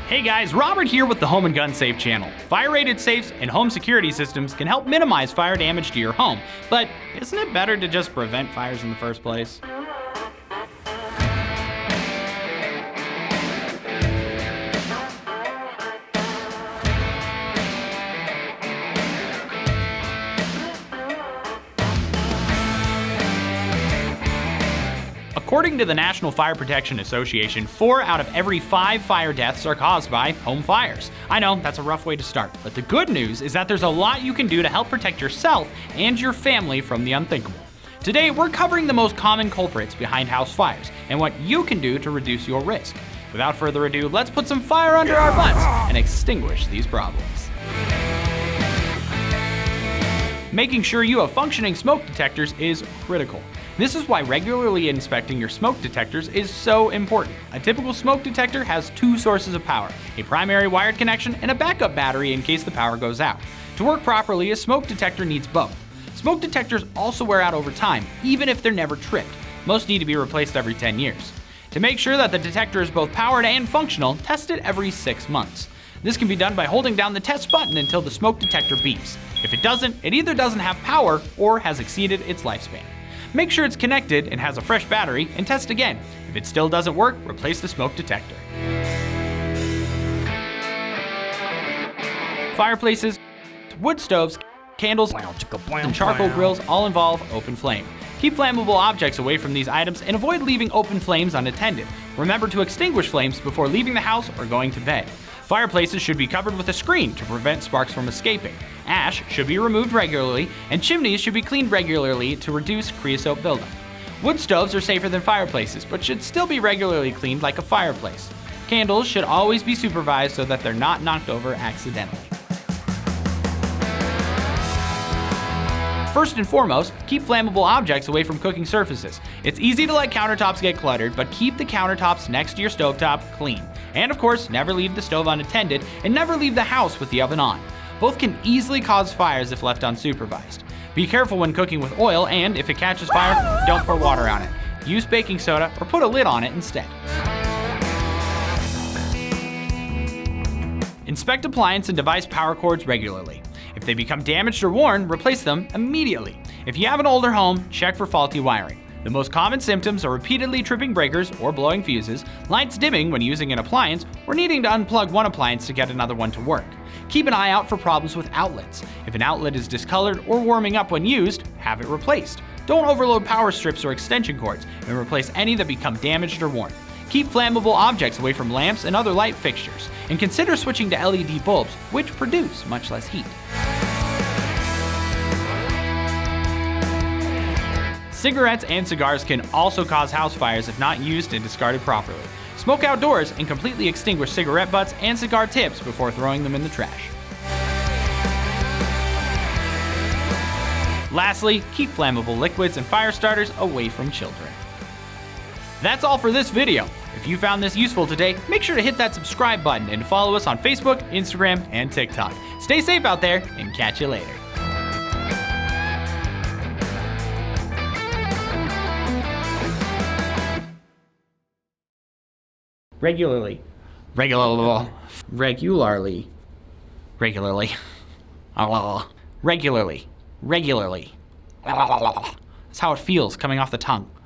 Hey guys, Robert here with the Home & Gun Safe channel. Fire-rated safes and home security systems can help minimize fire damage to your home, but isn't it better to just prevent fires in the first place? According to the National Fire Protection Association, 4 out of every 5 fire deaths are caused by home fires. I know, that's a rough way to start, but the good news is that there's a lot you can do to help protect yourself and your family from the unthinkable. Today, we're covering the most common culprits behind house fires and what you can do to reduce your risk. Without further ado, let's put some fire under our butts and extinguish these problems. Making sure you have functioning smoke detectors is critical. This is why regularly inspecting your smoke detectors is so important. A typical smoke detector has 2 sources of power, a primary wired connection and a backup battery in case the power goes out. To work properly, a smoke detector needs both. Smoke detectors also wear out over time, even if they're never tripped. Most need to be replaced every 10 years. To make sure that the detector is both powered and functional, test it every 6 months. This can be done by holding down the test button until the smoke detector beeps. If it doesn't, it either doesn't have power or has exceeded its lifespan. Make sure it's connected and has a fresh battery and test again. If it still doesn't work, replace the smoke detector. Fireplaces, wood stoves, candles, and charcoal grills all involve open flame. Keep flammable objects away from these items and avoid leaving open flames unattended. Remember to extinguish flames before leaving the house or going to bed. Fireplaces should be covered with a screen to prevent sparks from escaping. Ash should be removed regularly, and chimneys should be cleaned regularly to reduce creosote buildup. Wood stoves are safer than fireplaces, but should still be regularly cleaned like a fireplace. Candles should always be supervised so that they're not knocked over accidentally. First and foremost, keep flammable objects away from cooking surfaces. It's easy to let countertops get cluttered, but keep the countertops next to your stovetop clean. And of course, never leave the stove unattended and never leave the house with the oven on. Both can easily cause fires if left unsupervised. Be careful when cooking with oil, and if it catches fire, don't pour water on it. Use baking soda or put a lid on it instead. Inspect appliance and device power cords regularly. If they become damaged or worn, replace them immediately. If you have an older home, check for faulty wiring. The most common symptoms are repeatedly tripping breakers or blowing fuses, lights dimming when using an appliance, or needing to unplug one appliance to get another one to work. Keep an eye out for problems with outlets. If an outlet is discolored or warming up when used, have it replaced. Don't overload power strips or extension cords, and replace any that become damaged or worn. Keep flammable objects away from lamps and other light fixtures, and consider switching to LED bulbs, which produce much less heat. Cigarettes and cigars can also cause house fires if not used and discarded properly. Smoke outdoors and completely extinguish cigarette butts and cigar tips before throwing them in the trash. Lastly, keep flammable liquids and fire starters away from children. That's all for this video. If you found this useful today, make sure to hit that subscribe button and follow us on Facebook, Instagram, and TikTok. Stay safe out there, and catch you later. Regularly. Regularly. Regularly. That's how it feels coming off the tongue.